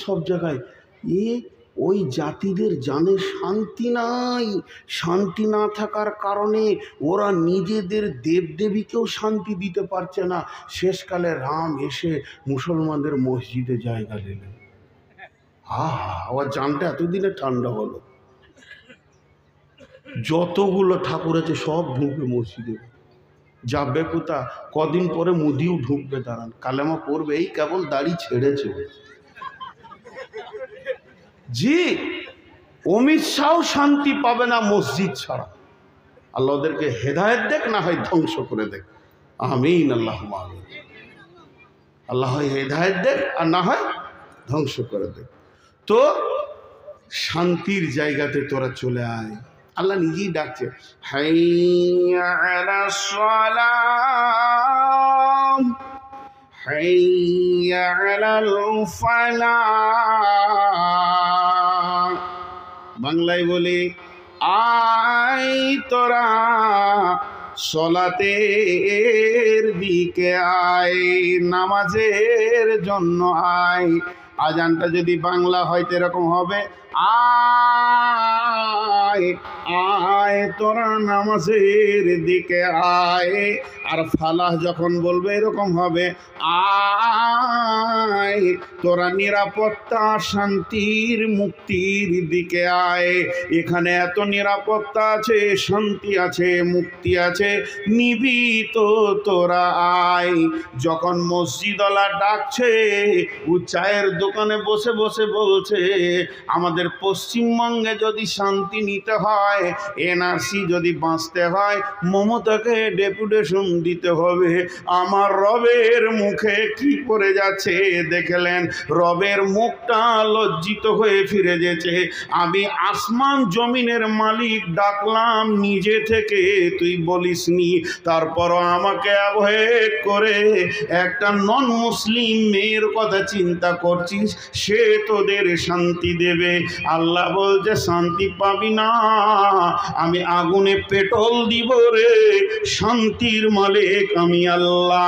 সব জায়গায় ওই জাতিদের জানে শান্তি নাই। শান্তি না থাকার কারণে ওরা নিজেদের দেবদেবীকেও শান্তি দিতে পারছে না। শেষকালে রাম এসে মুসলমানদের মসজিদে জায়গা দিলেন। আমার জানটা এতদিনে ঠান্ডা হলো। যতগুলো ঠাকুর আছে সব ঢুকবে মসজিদে, যাবে কোথা? কদিন পরে মোদিও ঢুকবে, দাঁড়ান কালেমা পড়বে, এই কেবল দাড়ি ছেড়েছে। জি, অমিত শাহ শান্তি পাবে না মসজিদ ছাড়া। আল্লাহ ওদেরকে হেদায়েত দেখ, না হয় ধ্বংস করে দেখ। আমিন, আল্লাহ আমিন। আল্লাহ হয় হেদায়েত দেখ, আর না হয় ধ্বংস করে দেখ। তো শান্তির জায়গাতে তোরা চলে আয়। আল্লাহ নিজেই ডাকছে, হাইয়া আলাস সালাম হাইয়া আলাল ফালাহ। বাংলায় বলি, আয় তোরা সলাতের দিকে আয়, নামাজের জন্য আয়। আজানটা যদি বাংলা হয় তো এরকম হবে, আয় আয় তোরা নামাজের দিকে আয়। আর ফালাহ যখন বলবে এরকম হবে, আয় তোরা নিরাপত্তা, শান্তির, মুক্তির দিকে আয়। এখানে এত নিরাপত্তা আছে, শান্তি আছে, মুক্তি আছে, নিবি তো তোরা আয়। যখন মসজিদওয়ালা ডাকছে, ও চায়ের দোকানে বসে বসে বলছে, আমাদের পশ্চিমবঙ্গে যদি শান্তি নিতে হয়, এনআরসি যদি বাঁচতে হয়, মমতাকে ডেপুটেশন দিতে হবে। আমার রবের মুখে কি পড়ে যাচ্ছে দেখলেন? রবের মুখটা লজ্জিত হয়ে ফিরে যেছে। আমি আসমান জমিনের মালিক ডাকলাম নিজে থেকে, তুই বলিসনি। তারপরও আমাকে অ্যাভয়েড করে একটা নন মুসলিম মেয়ের কথা চিন্তা করছিস, সে তোদের শান্তি দেবে। আল্লাহ বলছে, শান্তি পাবি না, আমি আগুনে পেট্রোল দিব রে। শান্তির মালিক আমি আল্লাহ।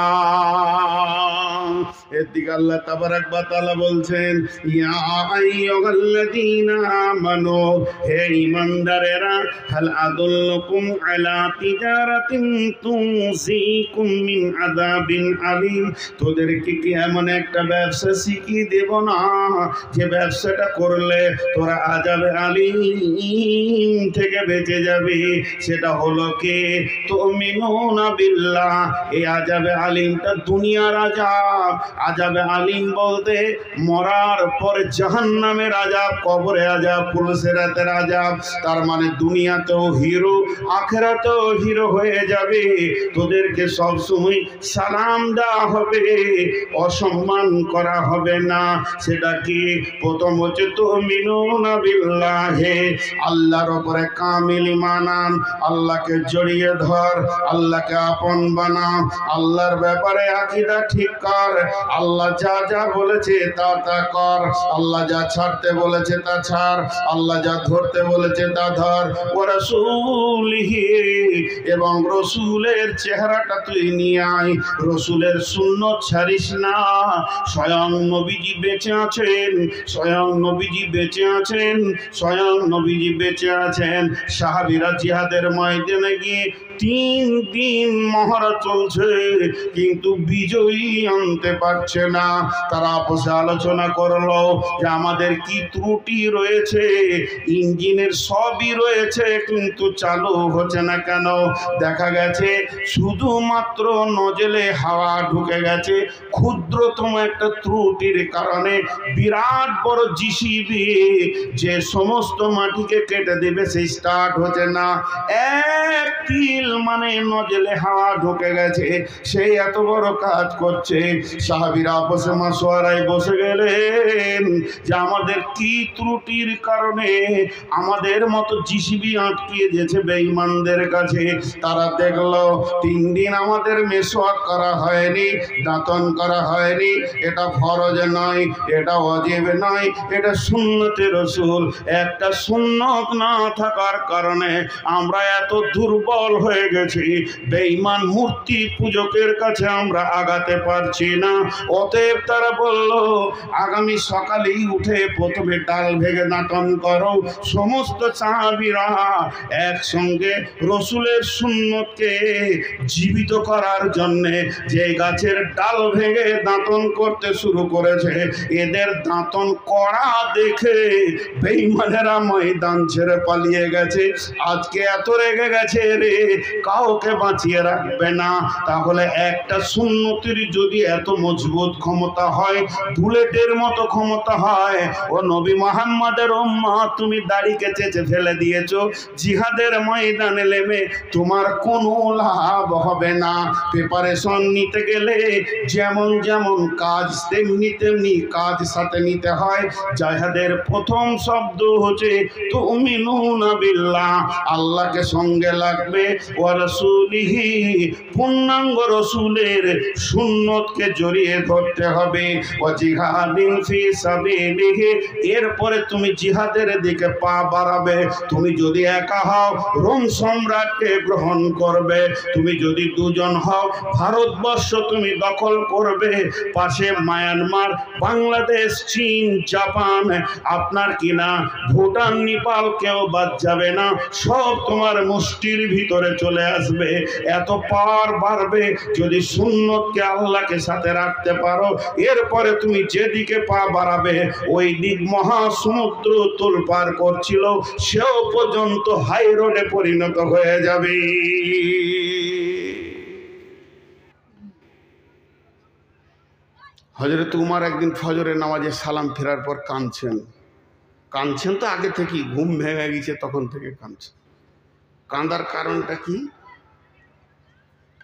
এদিকে আল্লাহ তাবারাক ওয়া তাআলা বলছেন, ইয়া আইয়ুহাল্লাযীনা আমানু, হে ঈমানদারেরা, হাল আদুল্লুকুম আলা তিজারাতিন তুনজিকুম মিন আযাবিন আলীম। তোদেরকে কি এমন একটা ব্যবসা শিখিয়ে দেব না, যে ব্যবসাটা করলে তোরা আযাবে আলীম থেকে বেঁচে যাবে? সেটা হলো কি? তুমিনুনা বিল্লাহ। এই আযাবে আলীমটা দুনিয়ার আযাব। আযাবে আলীম বলতে মরার পরে জাহান্নামের আযাব, কবরে আযাব, পুলসিরাতের আযাব। তার মানে দুনিয়াতেও হিরো, আখিরাতেও হিরো হয়ে যাবে। তোদেরকে সব সময় সালাম দেওয়া হবে, অসম্মান করা হবে না। সেটা কি? প্রথম হচ্ছে তুমিনুনা বিল্লাহি, আল্লাহর উপরে কামিল ঈমান আন, আল্লাহকে জড়িয়ে ধর, আল্লাহকে আপন বানা, আল্লাহর ব্যাপারে আকীদা ঠিক কর। আল্লাহ যা যা বলেছে তা তা কর, আল্লাহ যা ছাড়তে বলেছে তা ছাড়, আল্লাহ যা ধরতে বলেছে তা ধর। ওয়া রাসূলিহি, এবং রসুলের চেহারাটা তুই নিয়ে আয়। রসুলের সুন্নত ছাড়িস না। স্বয়ং নবীজি বেঁচে আছেন, স্বয়ং নবীজি বেঁচে আছেন, স্বয়ং নবীজি বেঁচে আছেন। সাহাবীরা জিহাদের ময়দানে গিয়ে 3 দিন মহড়া চলছে, কিন্তু বিজয়ী আনতে পারছে না। তারা আপসে আলোচনা করলো যে আমাদের কি ত্রুটি রয়েছে, ইঞ্জিনের সবই রয়েছে কিন্তু চালু হচ্ছে না কেন? দেখা গেছে শুধুমাত্র নজলে হাওয়া ঢুকে গেছে। ক্ষুদ্রতম একটা ত্রুটির কারণে বিরাট বড় জিসিবি যে সমস্ত মাটিকে কেটে দেবে, সেই স্টার্ট হচ্ছে না। এক তিল মানে নজলে হাওয়া ঢুকে গেছে, সেই এত বড় কাজ করছে। সাহাবীরা আপসে মাশওয়ারায় বসে গেলেন যে আমাদের কি ত্রুটির কারণে আমাদের মতো জিসিবি আটকিয়ে দিয়েছে বেঈমানদের কাছে। তারা দেখলো 3 দিন আমাদের মেসওয়াক করা হয়নি, দাঁতন করা হয়নি। এটা ফরজ নয়, এটা ওয়াজিব নয়, এটা সুন্নতে রাসূল। একটা সুন্নত না থাকার কারণে আমরা এত দুর্বল হয়ে গেছি, বেঈমান মূর্তি পূজকের কাছে আমরা আগাতে পারছি না। না। অতএব তারা বলল, আগামী সকালেই উঠে প্রথমে ডাল ভেঙে দাঁতন করো। সমস্ত সাহাবীরা একসঙ্গে রসুলের সুন্নতকে জীবিত করার জন্যে যে গাছের ডাল ভেঙে দাঁতন করতে শুরু করেছে, এদের দাঁতন কড়া দেখে বেঈমানেরা ময়দান ছেড়ে পালিয়ে গেছে। আজকে এত রেগে গেছে রে, কাউকে বাঁচিয়ে রাখবে না। তাহলে একটা সুন্নতির যদি এত মজবুত ক্ষমতা হয়, বুলেটের মতো ক্ষমতা হয়, ও নবী মুহাম্মাদের উম্মত, তুমি দাড়িকে চেঁচে ফেলে দিয়েছো, জিহাদের ময়দানে নেমে তোমার কোনো লাভ হবে না। প্রিপারেশন নিতে গেলে যেমন যেমন কাজ তেমনি তেমনি কাজ সাথে নিতে হয়। জিহাদের প্রথম শব্দ হচ্ছে তুমিনুনা বিল্লাহ, আল্লাহকে সঙ্গে লাগবে, ওয়া রাসূলিহি, পূর্ণাঙ্গ রসুলের সুন্নতকে জড়িয়ে ধরতে হবে, ওয়া জিহাদিন ফি সাবিলিহি, এরপরে তুমি জিহাদের দিকে পা বাড়াবে। তুমি যদি একা হও, রোম সম্রাটকে গ্রহণ করবে। তুমি যদি দুজন হও, ভারতবর্ষ তুমি দখল করবে। পাশে মায়ানমার, বাংলাদেশ, চীন, জাপান, আপনার কিনা ভুটান, নেপাল কেউ বাদ যাবে না, সব তোমার মুষ্টির ভিতরে চলে আসবে। এত পাওয়ার বাড়বে যদি সুন্নতকে আল্লাহকে সাথে রাখতে পারো। এরপরে তুমি যেদিকে পা বাড়াবে, ওই দিক মহাসমুদ্র তোলপাড় করছিল, সেও পর্যন্ত হাই রোডে পরিণত হয়ে যাবে। হযরত উমর একদিন ফজরের নামাজে সালাম ফেরার পর কাঁদছেন তো আগে থেকেই, ঘুম ভেঙে গেছে তখন থেকে কাঁদছেন। কাঁদার কারণটা কি?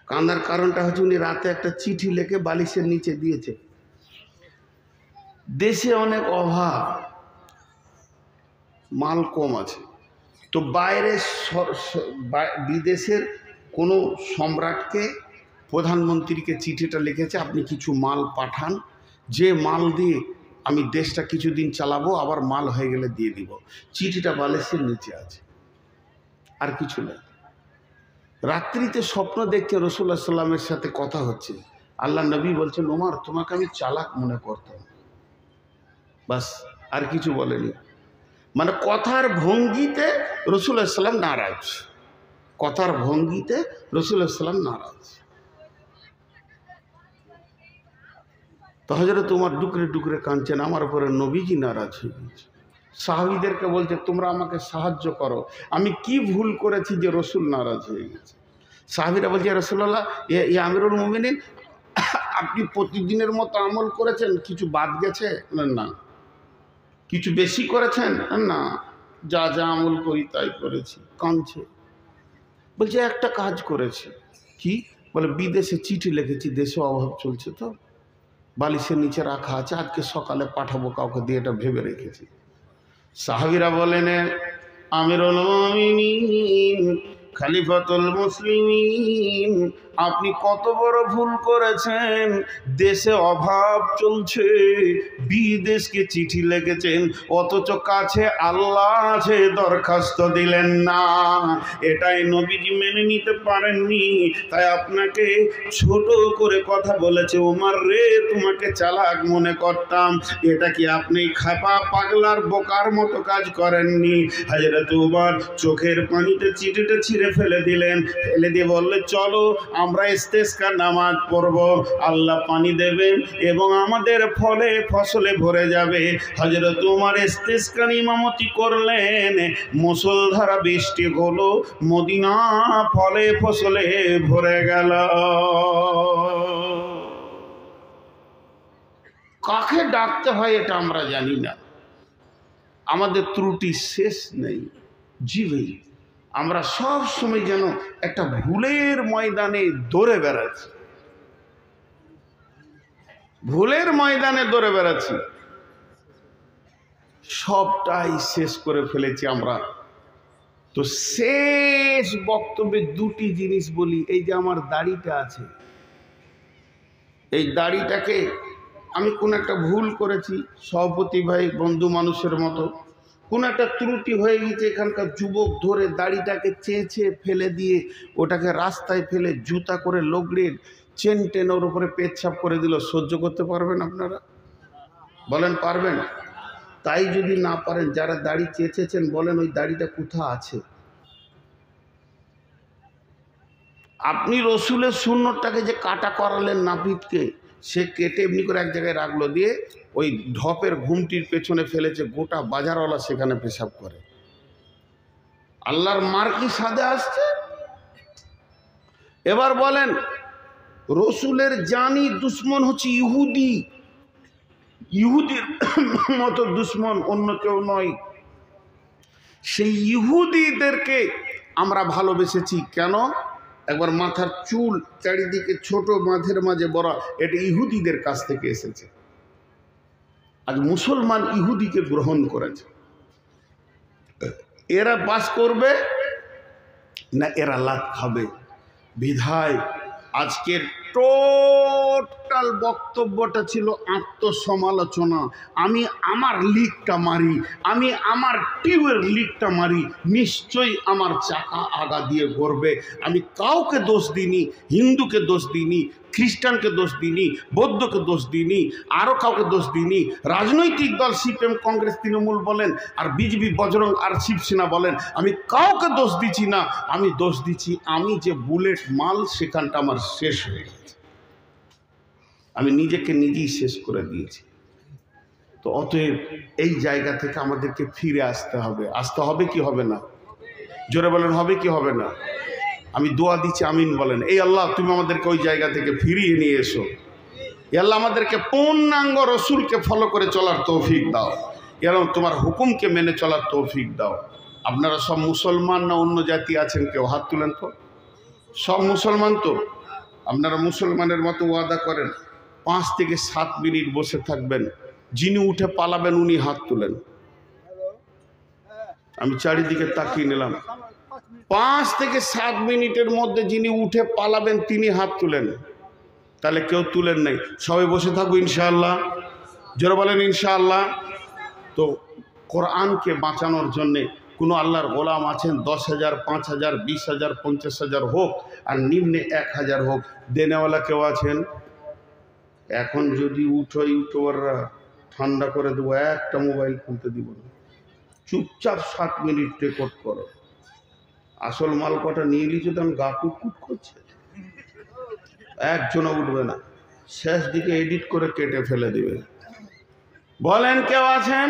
কাঁদার কারণটা হচ্ছে উনি রাতে একটা চিঠি লিখে বালিশের নিচে দিয়েছে। দেশে অনেক অভাব, মাল কম আছে, তো বাইরে বিদেশের কোনো সম্রাটকে, প্রধানমন্ত্রীকে চিঠিটা লিখেছে, আপনি কিছু মাল পাঠান, যে মাল দিয়ে আমি দেশটা কিছুদিন চালাবো, আবার মাল হয়ে গেলে দিয়ে দিব। চিঠিটা বালিশের নিচে আছে, আর কিছু নেই। রাত্রিতে স্বপ্ন দেখছে রাসূলুল্লাহ সাল্লাল্লাহু আলাইহি ওয়াসাল্লামের সাথে কথা হচ্ছে। আল্লাহ নবী বলছেন, ওমর তোমাকে আমি চালাক মনে করতাম, বাস, আর কিছু বলেনি। মানে কথার ভঙ্গিতে রাসূলুল্লাহ সাল্লাল্লাহু আলাইহি ওয়াসাল্লাম নারাজ, কথার ভঙ্গিতে রাসূলুল্লাহ সাল্লাল্লাহু আলাইহি ওয়াসাল্লাম নারাজ। তো হযরত উমর ডুকরে ডুকরে কাঁদছেন, আমার উপরে নবীজি নারাজ হয়ে গেছে। সাহাবীদেরকে বলছে, তোমরা আমাকে সাহায্য করো, আমি কি ভুল করেছি যে রসুল নারাজ হয়ে গেছে? সাহাবীরা বলছে, রাসূলুল্লাহ, এ আমিরুল মুমিনিন, আপনি প্রতিদিনের মতো আমল করেছেন, কিছু বাদ গেছে? না। কিছু বেশি করেছেন? না, যা যা আমল করি তাই করেছি। কাঁদছে, বলছে একটা কাজ করেছি। কি? বলে বিদেশে চিঠি লিখেছি, দেশে অভাব চলছে, তো বালিশের নিচে রাখা আছে, আজকে সকালে পাঠাবো কাউকে দিয়ে, এটা ভেবে রেখেছি। সাহাবীরা বলেন, আমিরুল মুমিনিন, খলিফাতুল মুসলিমিন, আপনি কত বড় ভুল করেছেন। দেশে অভাব চলছে, বিদেশকে চিঠি লিখেছেন, অথচ কাছে আল্লাহ আছে, দরখাস্ত দিলেন না। এটাই নবীজি মেনে নিতে পারেননি, তাই আপনাকে ছোট করে কথা বলেছে। ওমর রে, তোমাকে চালাক মনে করতাম, এটা কি আপনি খাপা পাগলার বোকার মতো কাজ করেননি? হযরত উমর চোখের পানিতে চিঠিটা ছিঁড়ে ফেলে দিলেন, ফেলে দিয়ে বললে, চলো আমরা ইস্তেসকা নামাজ পড়ব, আল্লাহ পানি দেবেন এবং আমাদের ফলে ফসলে ভরে যাবে। হযরত উমর ইস্তেসকার ইমামতি করলেন, মুষলধারা বৃষ্টি হলো, মদিনা ফলে ফসলে ভরে গেল। কাকে ডাকতে হয় এটা আমরা জানি না, আমাদের ত্রুটি শেষ নেই। জি ভাই, আমরা সব সময় যেন একটা ভুলের ময়দানে দৌড়ে বেড়াচ্ছি, ভুলের ময়দানে দৌড়ে বেড়াচ্ছি, সবটাই শেষ করে ফেলেছি আমরা। তো শেষ বক্তব্যে দুটি জিনিস বলি। এই যে আমার দাড়িটা আছে, এই দাড়িটাকে আমি কোন একটা ভুল করেছি, সভাপতি ভাই বন্ধু মানুষের মতো কোন একটা ত্রুটি হয়ে গেছে, এখানকার যুবক ধরে দাড়িটাকে চেঁচে ফেলে দিয়ে ওটাকে রাস্তায় ফেলে জুতা করে লগড়ে চেন টেন ওর উপরে পেচ্ছাপ করে দিল, সহ্য করতে পারবেন আপনারা? বলেন পারবেন? তাই যদি না পারেন, যারা দাড়ি চেঁচেছেন বলেন ওই দাড়িটা কোথা আছে? আপনি রসুলের সুন্নতটাকে যে কাটা করালেন নাপিতকে, সে কেটে এমনি করে এক জায়গায় রাখলো, দিয়ে ওই ঢপের ঘুমটির পেছনে ফেলেছে, গোটা বাজারওয়ালা সেখানে পেশাব করে। আল্লাহর মার কি সাদে আসছে? এবার বলেন, রসুলের জানি দুশ্মন হচ্ছে ইহুদি, ইহুদির মতো দুশ্মন অন্য কেউ নয়। সেই ইহুদিদেরকে আমরা ভালোবেসেছি কেন? একবার মাথার চুল চারিদিকে ছোট, মাঝের মাঝে বড়, এটা ইহুদিদের কাছ থেকে এসেছে। আজ মুসলমান ইহুদিকে গ্রহণ করেছে। এরা বাস করবে না এরা লাত খাবে? বিধায় আজকের টোটাল বক্তব্যটা ছিল আত্মসমালোচনা। আমি আমার লিকটা মারি, আমি আমার টিউবের লিকটা মারি, নিশ্চয়ই আমার চাকা আগা দিয়ে গড়বে। আমি কাউকে দোষ দিইনি, হিন্দুকে দোষ দিইনি, খ্রিস্টানকে দোষ দিইনি, বৌদ্ধকে দোষ দিইনি, আরও কাউকে দোষ দিইনি। রাজনৈতিক দল সিপিএম, কংগ্রেস, তৃণমূল বলেন, আর বিজেপি, বজরং আর শিবসেনা বলেন, আমি কাউকে দোষ দিচ্ছি না। আমি দোষ দিচ্ছি আমি যে বুলেট মাল, সেখানটা আমার শেষ হয়ে গেছে, আমি নিজেকে নিজেই শেষ করে দিয়েছি। তো অতএব এই জায়গা থেকে আমাদেরকে ফিরে আসতে হবে। আসতে হবে কি হবে না? জোরে বলেন, হবে কি হবে না? আমি দোয়া দিচ্ছি, আমিন বলেন। এই আল্লাহ, তুমি আমাদেরকে ওই জায়গা থেকে ফিরিয়ে নিয়ে এসো। এই আল্লাহ, আমাদেরকে পূর্ণাঙ্গ রসুলকে ফলো করে চলার তৌফিক দাও, এবং তোমার হুকুমকে মেনে চলার তৌফিক দাও। আপনারা সব মুসলমান না অন্য জাতি আছেন? কেউ হাত তুলেন তো। সব মুসলমান তো? আপনারা মুসলমানের মতো ওয়াদা করেন 5 থেকে 7 মিনিট বসে থাকবেন, যিনি উঠে পালাবেন উনি হাত তুলেন। আমি চারিদিকে তাকিয়ে নিলাম, 5 থেকে 7 মিনিটের মধ্যে যিনি উঠে পালাবেন তিনি হাত তুলেন। তাহলে কেউ তুলেন নাই, সবাই বসে থাকবো ইনশাআল্লাহ। জোরে বলেন ইনশাআল্লাহ। তো কোরআনকে বাঁচানোর জন্যে কোনো আল্লাহর গোলাম আছেন? 10,000, 5,000, 20,000, 50,000 হোক, আর নিম্নে 1,000 হোক, দেনেওয়ালা কেউ আছেন? এখন যদি উঠো ইউটিউবাররা, ঠান্ডা করে দেবো, একটা মোবাইল খুলতে দিব না, চুপচাপ 7 মিনিট রেকর্ড করো। আসল মাল কটা নিয়ে নিয়েছে, তখন গা কুটকুট করছে, একজনও উঠবে না, শেষ দিকে এডিট করে কেটে ফেলে দিবে। বলেন কেউ আছেন?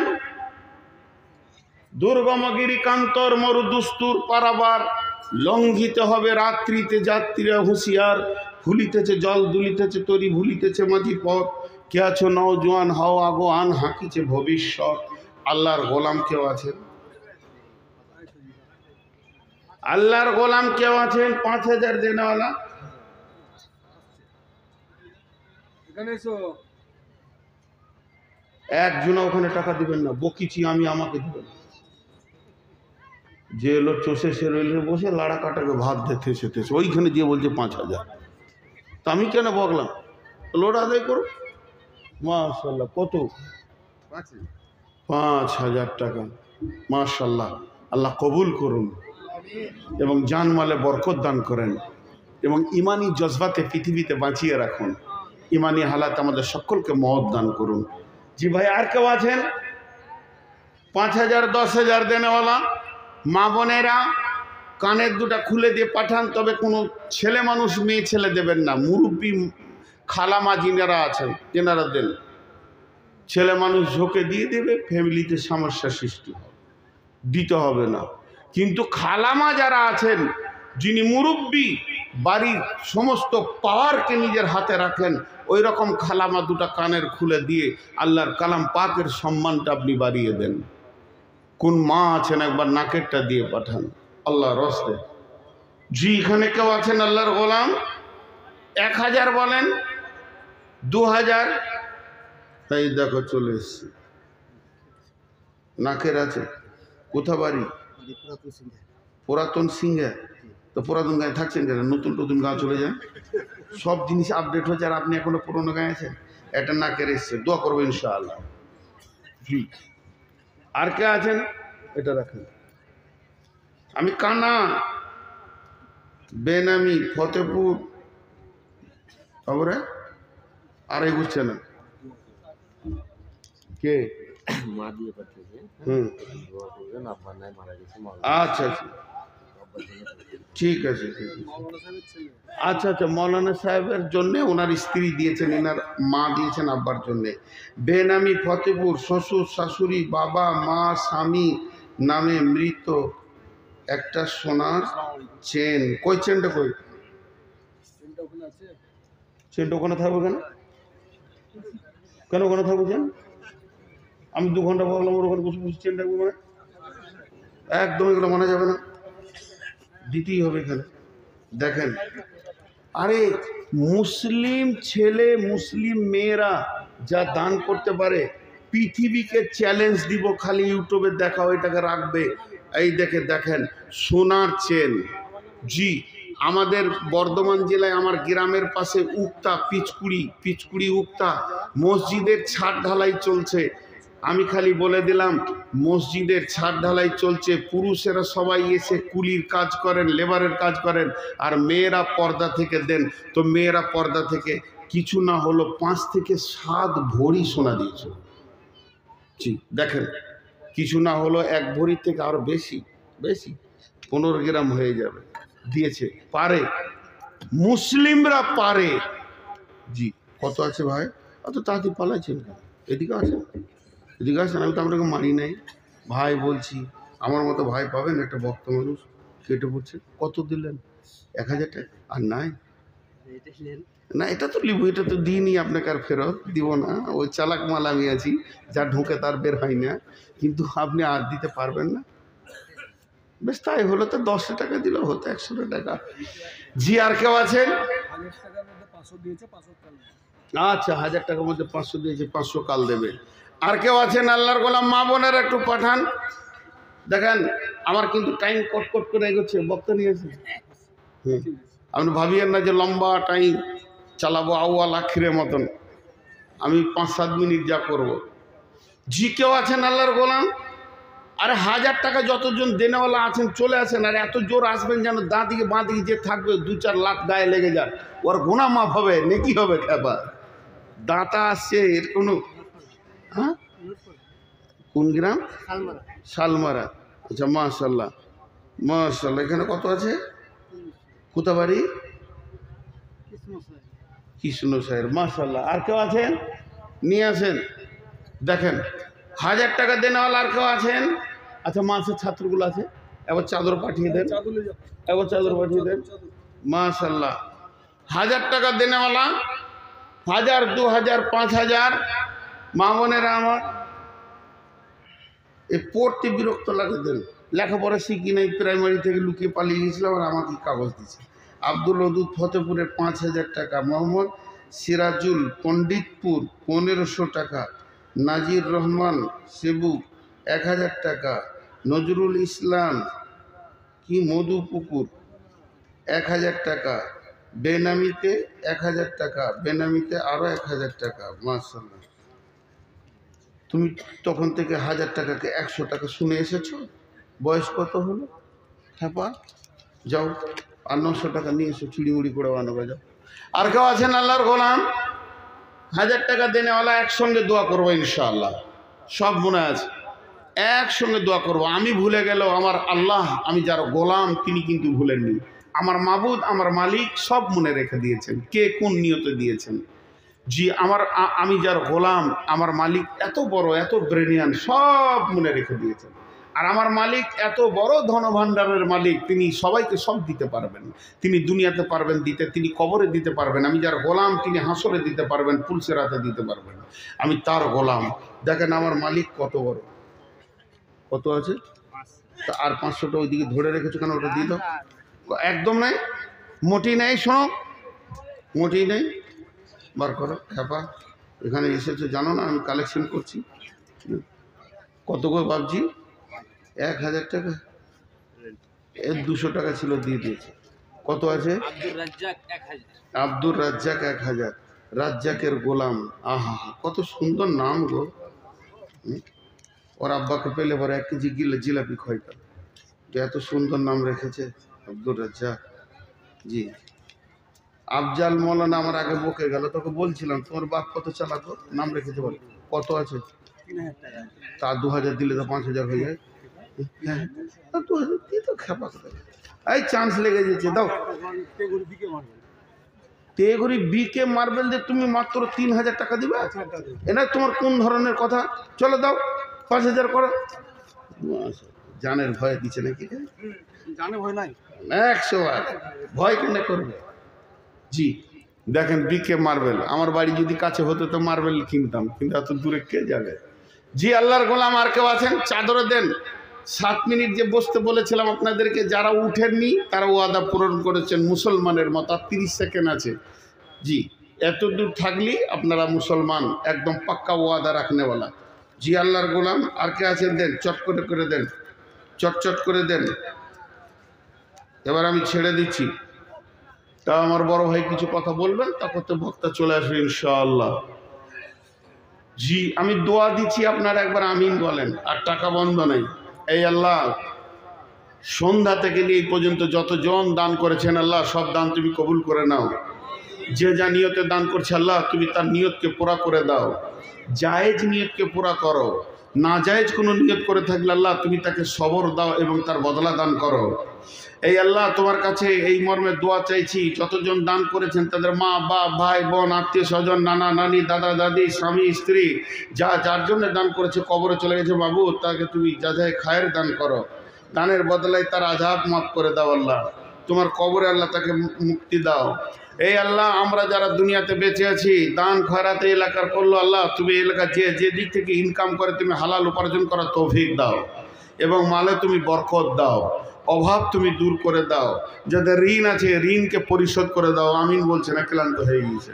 দুর্গমগিরি কান্তর মরুদুস্তুর পারাবার লঙ্ঘিতে হবে রাত্রিতে, যাত্রীরা হুঁশিয়ার, ভুলিতেছে জল দুলিতেছে তরি, ভুলিতেছে মাঝি পথ, কে আছো নওজোয়ান হও আগোয়ান, হাঁকিছে ভবিষ্যৎ। আল্লাহর গোলাম কেউ আছেন? আল্লাহর গোলাম কেউ আছেন? 5,000 দেনেওয়ালা? একজন ওখানে টাকা দিবেন না, বকিছি আমি, আমাকে দিবেন। যে এলো চষে সে রইলে বসে লাড়া কাটাকে ভাত দিতে সেতেছে, ওইখানে দিয়ে বলছে 5,000। তা আমি কেন বকলাম? লোড আদায় করো। মাশাল্লাহ, কত? 5,000 টাকা। মাশাল্লাহ, আল্লাহ কবুল করুন এবং জানমালে বরকত দান করেন, এবং ইমানি জজবাতে পৃথিবীতে বাঁচিয়ে রাখুন। ইমানি হালাত আমাদের সকলকে মহৎ দান করুন। জি ভাই, আর কেউ আছেন? 5,000, 10,000 দেনেওয়ালা মা বোনেরা কানের দুটা খুলে দিয়ে পাঠান, তবে কোনো ছেলে মানুষ মেয়ে ছেলে দেবেন না। মুরব্বী খালামা যিনারা আছেন তেনারা দেন। ছেলে মানুষ ঝোঁকে দিয়ে দেবে, ফ্যামিলিতে সমস্যা সৃষ্টি হবে, দিতে হবে না। কিন্তু খালামা যারা আছেন, যিনি মুরব্বী, বাড়ির সমস্ত পাওয়ারকে নিজের হাতে রাখেন, ওই রকম খালামা দুটা কানের খুলে দিয়ে আল্লাহর কালাম পাকের সম্মানটা আপনি বাড়িয়ে দেন। কোন মা আছেন একবার নাকেরটা দিয়ে পাঠান আল্লাহর রাস্তে। জি, এখানে কেউ আছেন আল্লাহর গোলাম? 1,000 বলেন, 2,000? তাই দেখো চলে এসছে। নাকের আছে? কোথা বাড়ি? পুরাতন সিংহে। তো পুরাতন গায়ে থাকছেন কেন? নতুন নতুন গাঁ চলে যান, সব জিনিস আপডেট হচ্ছে, আর আপনি এখনো পুরোনো গায়ে আছেন। এটা নাকের এসছে, দোয়া করবো ইনশাআল্লাহ। জি, আর কে আছেন? এটা রাখেন। আমি কানা, বেনামি, ফতেপুর, তারপরে আর এগুচ্ছে না কে মা দিয়ে পাঠিয়েছে। আচ্ছা আচ্ছা ঠিক আছে ঠিক আছে আচ্ছা আচ্ছা মৌলানা সাহেবের জন্য ওনার স্ত্রী দিয়েছেন, এনার মা দিয়েছেন আব্বার জন্যে। বেনামি ফতেপুর শ্বশুর শাশুড়ি বাবা মা স্বামী নামে মৃত একটা সোনার চেন। কই চেনটা কই? চেনটা ওখানে থাকবে কেন? কেন ওখানে থাকবে চেন? আমি 2 ঘন্টা ভাবলাম ওর ওখানে বসে বসে চেন রাখবো, মানে একদম এগুলো মানা যাবে না, দিতেই হবে এখানে। দেখেন, আরে মুসলিম ছেলে মুসলিম মেয়েরা যা দান করতে পারে পৃথিবীকে চ্যালেঞ্জ দিব, খালি ইউটিউবে দেখাও এটাকে রাখবে। এই দেখেন সোনার চেন। জি, আমাদের বর্ধমান জেলায় আমার গ্রামের পাশে উক্তা পিচকুড়ি উক্তা মসজিদের ছাদ ঢালাই চলছে। আমি খালি বলে দিলাম, মসজিদের ছাদ ঢালাই চলছে, পুরুষেরা সবাই এসে কুলির কাজ করেন, লেবারের কাজ করেন, আর মেয়েরা পর্দা থেকে দেন। তো মেয়েরা পর্দা থেকে কিছু না হলো 5 থেকে 7 ভরি সোনা দিয়েছে। জি দেখেন, কিছু না হলো 1 ভরি থেকে আরো বেশি 15 গ্রাম হয়ে যাবে দিয়েছে। পারে, মুসলিমরা পারে। জি কত আছে ভাই? অত তাড়াতাড়ি পালাইছেন কেন? এদিকে আসেন, এদিকে আসেন, আমি তো আপনাকে মারি নাই ভাই বলছি। আমার মতো ভাই পাবেন? একটা ভক্ত মানুষ কেটে পড়ছে। কত দিলেন? 1000 টাকা। আর নাই না, এটা তো লিবো, এটা তো দিইনি আপনাকে, আর ফেরত দিব না। ওই চালাক মাল আমি আছি, যা ঢুকে তার বের হয় না। কিন্তু আপনি আর দিতে পারবেন না। বেশ তাই হলো, তো 10 টাকা দিলেও হতো, 100 টাকা। জি আর কেউ আছেন? আচ্ছা 1000 টাকার মধ্যে 500 দিয়েছে, 500 কাল দেবে। আর কেউ আছেন? আল্লাহর গোলাম মা বোনেরা একটু পাঠান। দেখেন আমার কিন্তু টাইম কট করে এগোচ্ছে, বক্তা নিয়েছে। আপনি ভাবিয়েন না যে লম্বা টাইম চালাবো আউয়াল আখিরের মতন। আমি 5-7 মিনিট যা করব। জি কেউ আছেন আল্লাহর গোলাম? আরে 1000 টাকা যতজন দেনেওয়ালা আছেন চলে আসেন, আর এত জোর আসবেন যেন দাঁ দিকে বাঁ দিকে যে থাকবে 2-4 লাখ গায়ে লেগে যাক, ওর গুনাহ মাফ হবে, নেকি হবে। খেপা দাঁতা আসছে এর কোনো। হ্যাঁ কোন গ্রাম? শালমারা। আচ্ছা মাশাল্লাহ মাশাল্লাহ। এখানে কত আছে? কোথাবাড়ি? কৃষ্ণ সাহের। মাশাল্লাহ। আর কেউ আছেন? নিয়ে আসেন। দেখেন 1000 টাকা দেনেওয়ালা আর কেউ আছেন? আচ্ছা মাসের ছাত্রগুলো আছে, এবার চাদর পাঠিয়ে দেন, এবার চাদর পাঠিয়ে দেন। মাশাল্লাহ। 1000 টাকা দেনেওয়ালা, 1000, 2000, 5000 মা বোনেরা আমার, এ পড়তে বিরক্ত লাগে দেন। লেখাপড়া শিখি নাই, প্রাইমারি থেকে লুকিয়ে পালিয়ে গেছিলাম, আর আমাকে কাগজ দিচ্ছে। আব্দুল ওদুদ ফতেপুরের 5000 টাকা। মোহাম্মদ সিরাজুল পণ্ডিতপুর 1500 টাকা। নাজির রহমান সেবু 1000 টাকা। নজরুল ইসলাম কি মধুপুকুর 1000 টাকা। বেনামিতে 1000 টাকা, বেনামিতে আরও 1000 টাকা। মাশাআল্লাহ। তুমি তখন থেকে 1000 টাকাকে 100 টাকা শুনে এসেছো। বয়স কত হলো? হ্যাঁ যাও, আর 900 টাকা নিয়ে এসো, চুড়িমুড়ি করে বানাবে যাও। আর কেউ আছেন আল্লাহর গোলাম? 1000 টাকা দেনেওয়ালা একসঙ্গে দোয়া করবো ইনশাআল্লাহ। সব মনে আছে, একসঙ্গে দোয়া করবো। আমি ভুলে গেলেও আমার আল্লাহ, আমি যার গোলাম, তিনি কিন্তু ভুলেননি। আমার মাবুদ, আমার মালিক সব মনে রেখে দিয়েছেন, কে কোন নিয়তে দিয়েছেন। জি আমি যার গোলাম, আমার মালিক এত বড়, এত ব্রেনিয়ান, সব মনে রেখে দিয়েছেন। আর আমার মালিক এত বড় ধনভাণ্ডারের মালিক, তিনি সবাইকে সব দিতে পারবেন। তিনি দুনিয়াতে পারবেন দিতে, তিনি কবরে দিতে পারবেন। আমি যার গোলাম, তিনি হাসরে দিতে পারবেন, পুলসেরাতে দিতে পারবেন। আমি তার গোলাম। দেখেন আমার মালিক কত বড়। কত আছে? তা আর 500টা ওইদিকে ধরে রেখেছো কেন? ওটা দিয়ে দাও। একদম নাই, মোটি নেই, শোনো, মোটি নেই, বার করো। খেপা এখানে এসেছো জানো না আমি কালেকশন করছি। কত করে ভাবছি? 1000 টাকা। এর 200 টাকা ছিল, দিয়ে দিয়েছে। কত আছে? আব্দুর রাজ্জাক 1000। রাজ্জাকের গোলাম। আহা কত সুন্দর নাম গো। ওর আব্বাকে পেলে পরে 1 কেজি জিলাপি খাইতাম। এত সুন্দর নাম রেখেছে আব্দুর রাজ্জাক। জি আফজাল মৌলানা আমার আগে বকে গেল, তোকে বলছিলাম তোমার বাপ কত চালাতো, নাম রেখেতে বল কত আছে, তা 2000 দিলে তো 5000 হয়ে যায়। হ্যাঁ 2000 কি তো খেপা করে, এই চান্স লেগে যাচ্ছে। দাও তেগুড়ি বিকে মার্বেল দিয়ে তুমি মাত্র 3000 টাকা দিবে, এটা তোমার কোন ধরনের কথা? চলো দাও 5000 করো। জানের ভয় দিচ্ছে নাকি? জানে ভয় নাই, 100 বার ভয় কেন করবে? জি দেখেন বিকে মার্বেল, আমার বাড়ি যদি কাছে হতো তো মার্বেল কিনতাম, কিন্তু এত দূরে কে যাবে? জি আল্লাহর গোলাম আর কেউ আছেন? চাদরে দেন। 7 মিনিট যে বসতে বলেছিলাম আপনাদেরকে, যারা উঠেননি তারা ওয়াদা পূরণ করেছেন মুসলমানের মতো। 30 সেকেন্ড আছে। জি এত দূর থাকলেই আপনারা মুসলমান, একদম পাক্কা ওয়াদা রাখনেওয়ালা। জি আল্লাহর গোলাম আর কে আছেন? দেন, চট করে দেন, চট করে দেন। এবার আমি ছেড়ে দিচ্ছি, তা আমার বড় ভাই কিছু কথা বলবেন, তারপর তো বক্তা চলে আসবে ইনশাআল্লাহ। জি আমি দোয়া দিচ্ছি, আপনারা একবার আমিন বলেন, আর টাকা বন্ধ নেই। এই আল্লাহ সন্ধ্যা থেকে নিয়ে এই পর্যন্ত যতজন দান করেছেন আল্লাহ, সব দান তুমি কবুল করে নাও। যে যা নিয়তে দান করছে আল্লাহ, তুমি তার নিয়তকে পুরা করে দাও। জায়েজ নিয়তকে পুরা করো, না জায়েজ কোনো নিয়ত করে থাকলে আল্লাহ তুমি তাকে সবর দাও এবং তার বদলা দান করো। এই আল্লাহ তোমার কাছে এই মর্মে দোয়া চাইছি, যতজন দান করেছেন তাদের মা বাপ ভাই বোন আত্মীয় স্বজন নানা নানি দাদা দাদি স্বামী স্ত্রী যা যার জন্য দান করেছে কবরে চলে গেছে, বাবু তাকে তুমি যা যায় খায়ের দান করো, দানের বদলায় তার আযাব মাফ করে দাও আল্লাহ, তোমার কবরে আল্লাহ তাকে মুক্তি দাও। এই আল্লাহ আমরা যারা দুনিয়াতে বেঁচে আছি, দান খয়রাতে এলাকার করলো আল্লাহ, তুমি এলাকা যে দিক থেকে ইনকাম করে তুমি হালাল উপার্জন করার তৌফিক দাও এবং মালে তুমি বরকত দাও, অভাব তুমি দূর করে দাও, যাদের ঋণ আছে ঋণকে পরিশোধ করে দাও। আমিন বলছে না, ক্লান্ত হয়ে গেছে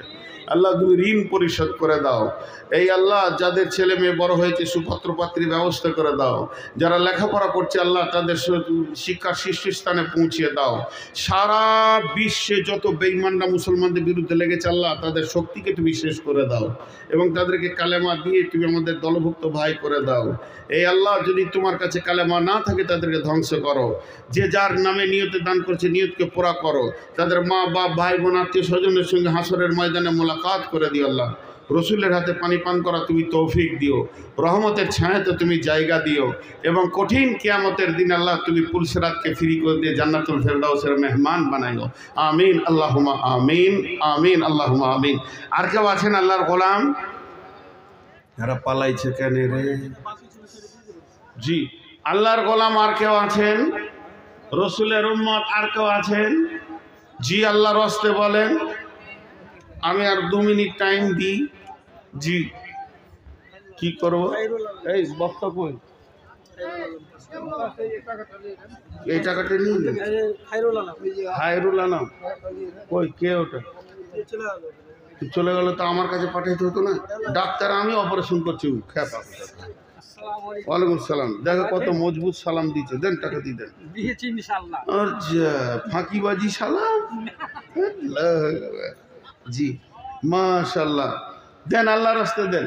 আল্লাহ, তুমি ঋণ পরিশোধ করে দাও। এই আল্লাহ যাদের ছেলে মেয়ে বড় হয়েছে সুপাত্রপাত্রীর ব্যবস্থা করে দাও, যারা লেখাপড়া করছে আল্লাহ তাদের শিক্ষার শীর্ষস্থানে পৌঁছিয়ে দাও। সারা বিশ্বে যত বেঈমানরা মুসলমানদের বিরুদ্ধে লেগেছে আল্লাহ, তাদের শক্তিকে তুমি শেষ করে দাও এবং তাদেরকে কালেমা দিয়ে তুমি আমাদের দলভুক্ত ভাই করে দাও। এই আল্লাহ যদি তোমার কাছে কালেমা না থাকে তাদেরকে ধ্বংস করো, যে যার নামে নিয়তে দান করছে নিয়তকে পুরা করো, তাদের মা বাপ ভাই বোন আত্মীয় স্বজনের সঙ্গে হাসরের ময়দানে মোলাকাত করে দিও আল্লাহ, রসুলের হাতে পানি পান করা তুমি তৌফিক দিও, রহমতের ছায়াতে তুমি জায়গা দিও এবং কঠিন কিয়ামতের দিন আল্লাহ তুমি পুলসিরাতকে ফ্রি করে দিয়ে জান্নাতুল ফেরদাউসের মেহমান বানাইও। আমিন আল্লাহুম্মা আমিন, আমিন আল্লাহুম্মা আমিন। আর কেউ আছেন আল্লাহর গোলাম? যারা পালাইছে কেন রে? জি আল্লাহর গোলাম আর কেউ আছেন? রসুলের উম্মত আর কেউ আছেন? জি আল্লাহর হস্তে বলেন। আমি আর 2 মিনিট টাইম দিই। জি কি করব? এই বক্তা কই? এই টাকাটা নিয়ে নেন। হায়রুল আলম কই? কে ওটা? চলে গেল তো আমার কাছে পাঠাইতে হতো না? ডাক্তার আমি অপারেশন করছি। খেপা। ওয়ালাইকুম সালাম। দেখো কত মজবুত সালাম দিচ্ছে, দেন টাকা দিয়ে দেন। আচ্ছা ফাঁকিবাজি সালাম। জি মাশাল্লাহ, দেন আল্লাহর রাস্তায় দেন।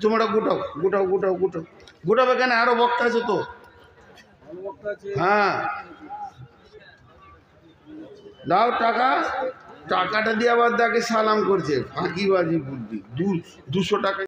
তোমরা গোটাবে কেন? আরো বক্তা আছে তো। হ্যাঁ দাও টাকা, টাকাটা দিয়ে আবার দেখে সালাম করছে, ফাঁকিবাজি বুদ্ধি। 200 টাকা